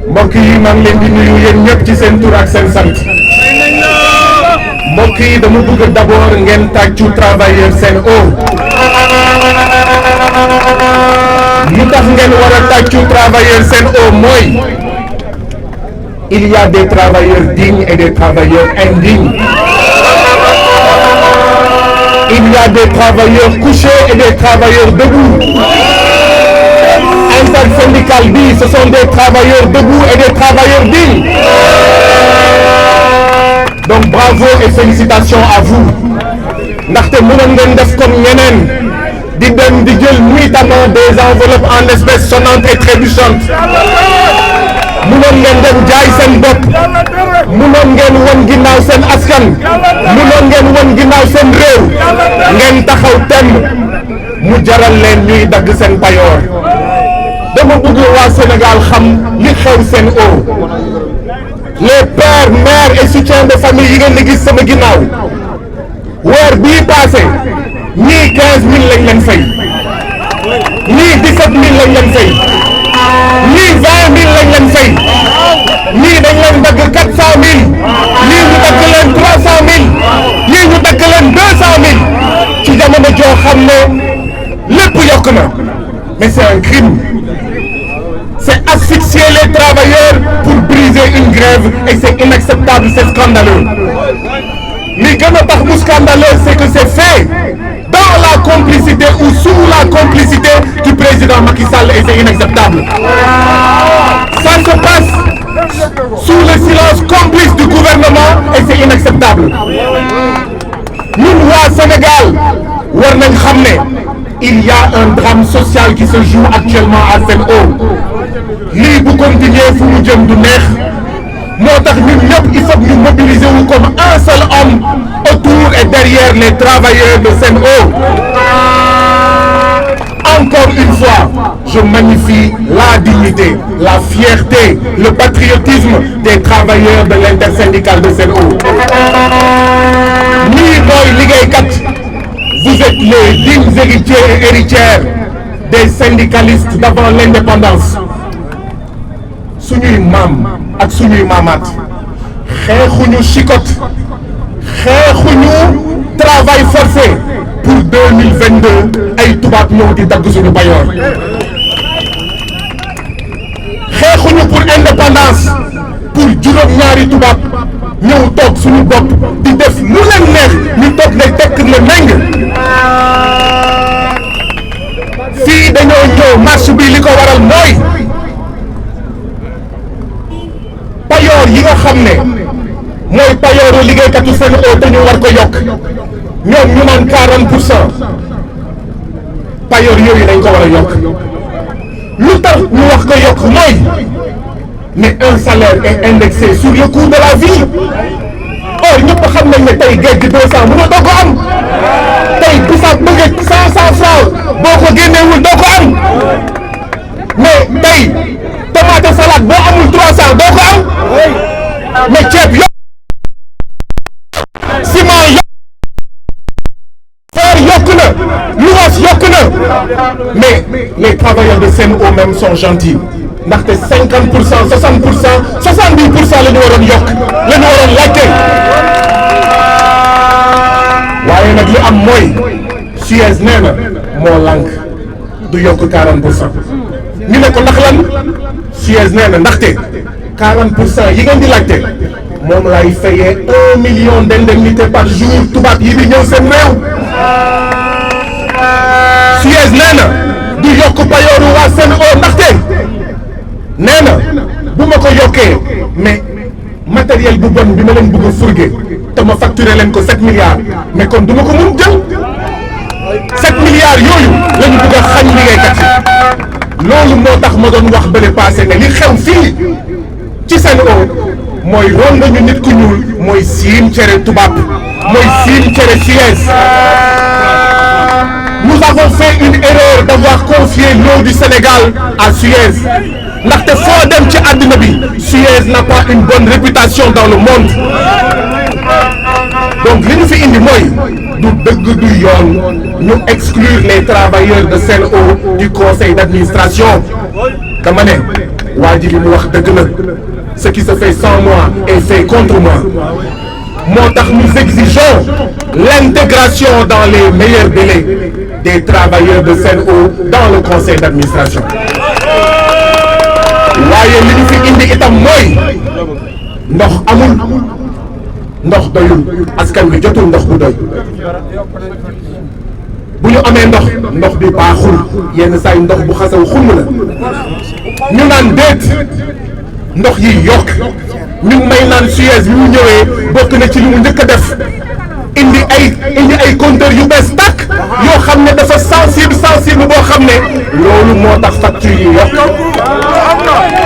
mbokk yi maa ngi leen di nuyu yéen ñëpp ci seen tur ak seen sant mbokk yi dama bëgg d'abord ngeen tàccu travailleur Sen'Eau lu tax ngeen war a tàccu travailleur Sen'Eau mooy il y a des travailleurs dignes et des travailleurs indignes. Il y a des travailleurs couchés et des travailleurs debout. Intersyndical dit ce sont des travailleurs debout et des travailleurs dignes. Donc bravo et félicitations à vous. ndaxte mënoon ngeen def comme ñeneen di dem di jël nuitamment des enveloppes en espèces sonnantes et trébuchantes. mënoon ngeen dem jaay seen bopp. mënoon ngeen won ginnaaw seen askan. mënoon ngeen won ginnaaw seen réew. ngeen taxaw tem mu jaral leen ñuy dagg seen payoor. dama bëgg waa Sénégal xam li xew Sen'Eau. les pères mères et soutiens de famille yi ngeen di gis sama ginnaaw. weer bii passé ñii 15000 lañ leen fay. ñii 17000 lañ leen fay. ñii 20000 lañ leen fay. ñii dañ leen dagg 400000. ñii ñu dagg leen 300000. ñii ñu dagg leen 200000. ci jamono joo xam ne lépp yokk na. mais c'est un crime. C'est asphyxier les travailleurs pour briser une grève et c'est inacceptable, c'est scandaleux. Li gën a tax mu scandaleux, c'est que c'est fait dans la complicité ou sous la complicité du président Macky Sall et c'est inacceptable. Ça se passe sous le silence complice du gouvernement et c'est inacceptable. Ñun waa Sénégal war nañ xam ne il y a un drame social qui se joue actuellement à Sen'Eau. lii bu continuer fu mu jëm du neex moo tax ñun ñëpp il faut ñu mobiliser wu comme un seul homme autour et derrière les travailleurs de Sen'Eau. Encore une fois, je magnifie la dignité, la fierté, le patriotisme des travailleurs de l'intersyndicale de Sen'Eau. ñii mooy liggéeykat. Vous êtes les dignes héritiers et héritières des syndicalistes d'avant l'indépendance. suñuy maam ak suñuy maamaat xeexuñu chicote xeexuñu travail forcé pour 2022 ay tubaab ñëw di dagg suñu bayoor xeexuñu pour indépendance pour juróom-ñaari tubaab ñëw toog suñu bopp di def lu leen neex ñu toog ne tekk na méng fii dañoo ñëw marche bi li ko waral mooy payoor yi nga xam ne mooy payooru liggéeykatu Sen'Eau te ñu war ko yokk ñoom ñu naan 40%. payoor yooyu dañ ko war a yokk lu tax ñu wax ko yokk mooy mais un salaire est indexé sur le coût de la vie. or ñëpp xam nañ ne tey géej gi 200 mënoo doo ko am tey bisaab bëgg 100 francs boo ko génneewul doo ko am mais tey tomate salade boo amul 300 doo ko am mais ceeb yokk ciment yokk fer yokk na luwas yokk na mais les travailleurs de Sen'Eau même sont gentils ndaxte 50%, 60%, 70% la ñu waroon yokk la ñu waroon laajte waaye nag li am mooy Suez nee na moo lànk du yokk 40%. ñu ne ko ndax lan Suez nee na ndaxte 40% yi ngeen di laajte moom lay fayee 1 million d'indemnités par jour tubaab yi di ñëw seen réew. Suez nee na du yokk payooru waa Sen'Eau ndaxte nee na bu ma ko yokkee mais matériel bu bon bi ma leen bëgg a fourguer te ma facturer leen ko 7 milliards mais kon du ma ko mun jël 7 milliards yooyu la ñu bëgg a xañ liggéeykat yi. loolu moo tax ma doon wax bële passé ne li xew fii ci Sen'Eau mooy ronga ñu nit ku ñuul mooy siim cere tubaab mooy siim cere Suez. Nous avons fait une erreur d'avoir confié l'eau du Sénégal à Suez. ndaxte foo dem ci àddina bi Suez n'a pas une bonne réputation dans le monde. donc li ñu fi indi mooy du dëgg du yoon ñu exclure les travailleurs de Sen'Eau du conseil d'administration. dama ne waa ji li mu wax dëgg la ce qui se fait sans moi est fait contre moi moo tax nous exigeons l'intégration dans les meilleurs délais des travailleurs de Sen'Eau dans le conseil d'administration waaye li ñu fi indi itam mooy ndox amul ndox doyul askan wi jotul ndox bu doy bu ñu amee ndox bi baaxul yenn saa yi ndox bu xasaw xum la ñu naan déet ndox yi yokk ñu may naan Suez bi mu ñëwee bokk na ci li mu njëkk a def indi ay compteur yu bees tàkk yoo xam ne dafa sensible boo xam ne loolu moo tax facture yi yokk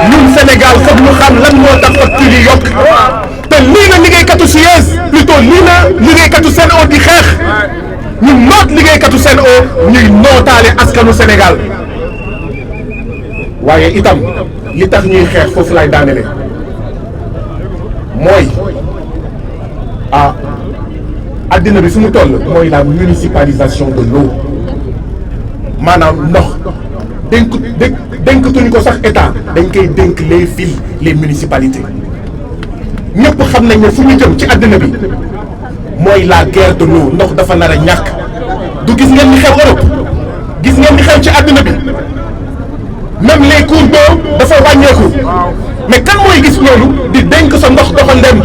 ñun Sénégal foog ñu xam lan moo tax facture yi yokk te lii na liggéeykatu Suez plutôt lii na liggéeykatu Sen'Eau di xeex ñu noot liggéeykatu Sen'Eau ñuy nootaale askanu Sénégal waaye itam li tax ñuy xeex foofu lay daanele mooy addina bi fi mu toll mooy la municipalisation de l'eau maanaam ndox dénkatuñu ko sax état dañ koy dénk les villes les municipalités ñëpp xam nañ ne fu ñu jëm ci addina bi mooy la guerre de l'eau ndox dafa nar a ñàkk du gis ngeen ni xew Europe gis ngeen ni xew ci addina bi même les cours d'eau dafa wàññeeku mais kan mooy gis loolu di dénk sa ndox doxandem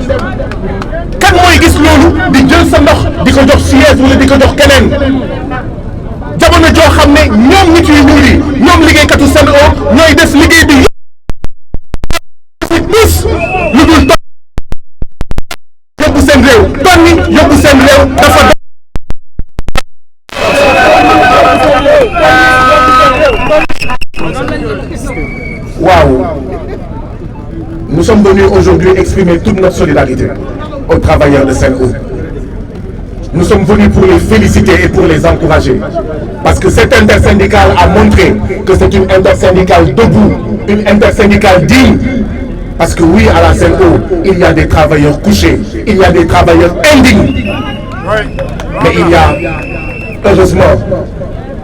kan mooy gis loolu di jël sa ndox di ko jox Suez wala di ko jox keneen jamono joo xam ne ñoom nit yu ñuul yi ñoom liggéeykatu Sen'Eau ñooy def liggéey bi tous lu dul yóbbu seen réew tonni yóbbu seen réew dafa waaw nous sommes venus aujourd'hui exprimer toute notre solidarité aux travailleurs de Sen'Eau. Nous sommes venus pour les féliciter et pour les encourager parce que cette intersyndicale a montré que c'est une intersyndicale debout, une intersyndicale digne. Parce que oui, à la Sen'Eau, il y a des travailleurs couchés, il y a des travailleurs indignes. Mais il y a, heureusement,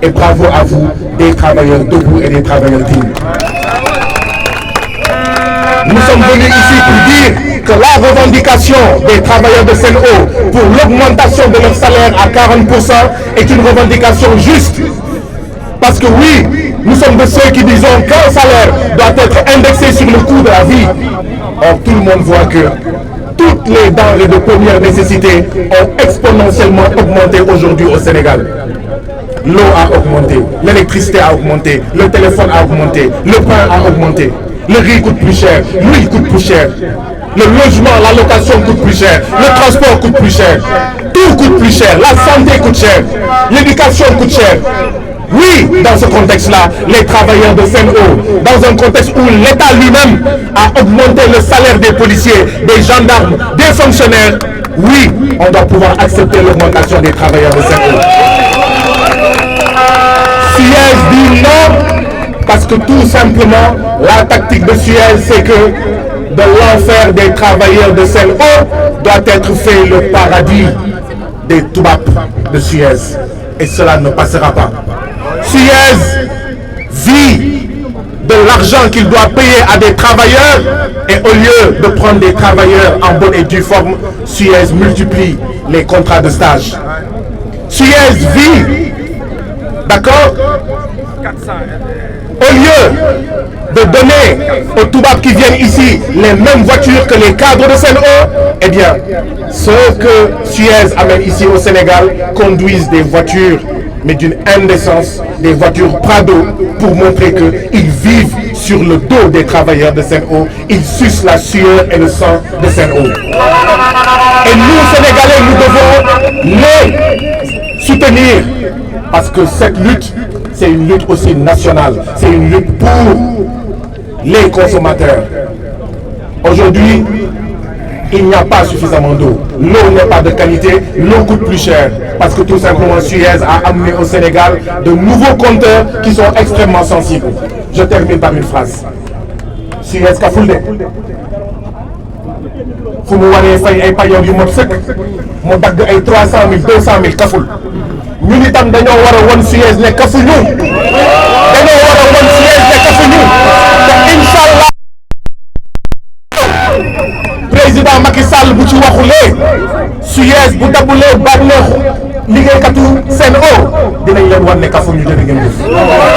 et bravo à vous, des travailleurs debout et des travailleurs dignes. Nous sommes venus ici pour dire que la revendication des travailleurs de Sen'Eau pour l'augmentation de leur salaire à 40% est une revendication juste. Parce que oui, nous sommes de ceux qui disons qu'un salaire doit être indexé sur le coût de la vie. Or, tout le monde voit que toutes les denrées de première nécessité ont exponentiellement augmenté aujourd'hui au Sénégal. L'eau a augmenté, l'électricité a augmenté, le téléphone a augmenté, le pain a augmenté, le riz coûte plus cher, l'huile coûte plus cher, le logement, la location coûte plus cher, le transport coûte plus cher, tout coûte plus cher, la santé coûte cher, l'éducation coûte cher. Oui, dans ce contexte-là, les travailleurs de Sen'Eau, dans un contexte où l'État lui-même a augmenté le salaire des policiers, des gendarmes, des fonctionnaires, oui, on doit pouvoir accepter l'augmentation des travailleurs de Sen'Eau. Suez dit non, parce que tout simplement, la tactique de Suez, c'est que de l'enfer des travailleurs de Sen'Eau doit être fait le paradis des toubabs de Suez. Et cela ne passera pas. Suez vit de l'argent qu'il doit payer à des travailleurs et au lieu de prendre des travailleurs en bonne et due forme, Suez multiplie les contrats de stage. Suez vit, d'accord, au lieu de donner aux toubabs qui viennent ici les mêmes voitures que les cadres de Sen'Eau, eh bien, ceux que Suez amène ici au Sénégal conduisent des voitures, mais d'une indécence, des voitures Prado, pour montrer qu'ils vivent sur le dos des travailleurs de Sen'Eau. Ils sucent la sueur et le sang de Sen'Eau. Et nous, Sénégalais, nous devons les soutenir, parce que cette lutte, c'est une lutte aussi nationale, c'est une lutte pour les consommateurs. Aujourd'hui, il n'y a pas suffisamment d'eau. L'eau n'est pas de qualité, l'eau coûte plus cher. Parce que tout simplement, Suez a amené au Sénégal de nouveaux compteurs qui sont extrêmement sensibles. Je termine par une phrase. Suez kaful de. fu mu waree fay ay payoor yu mot sëkk mu dagg ay 300 000 200 000 kaful. ñun itam dañoo war a won Suez ne kafuñu. dañoo war a won Suez ne kafuñu. président Macky Sall bu ci waxulee Suez bu dabulee bànneexu liggéeykatu Sen'Eau dinañ leen wan ne kafu ñu jërë ngeen jëf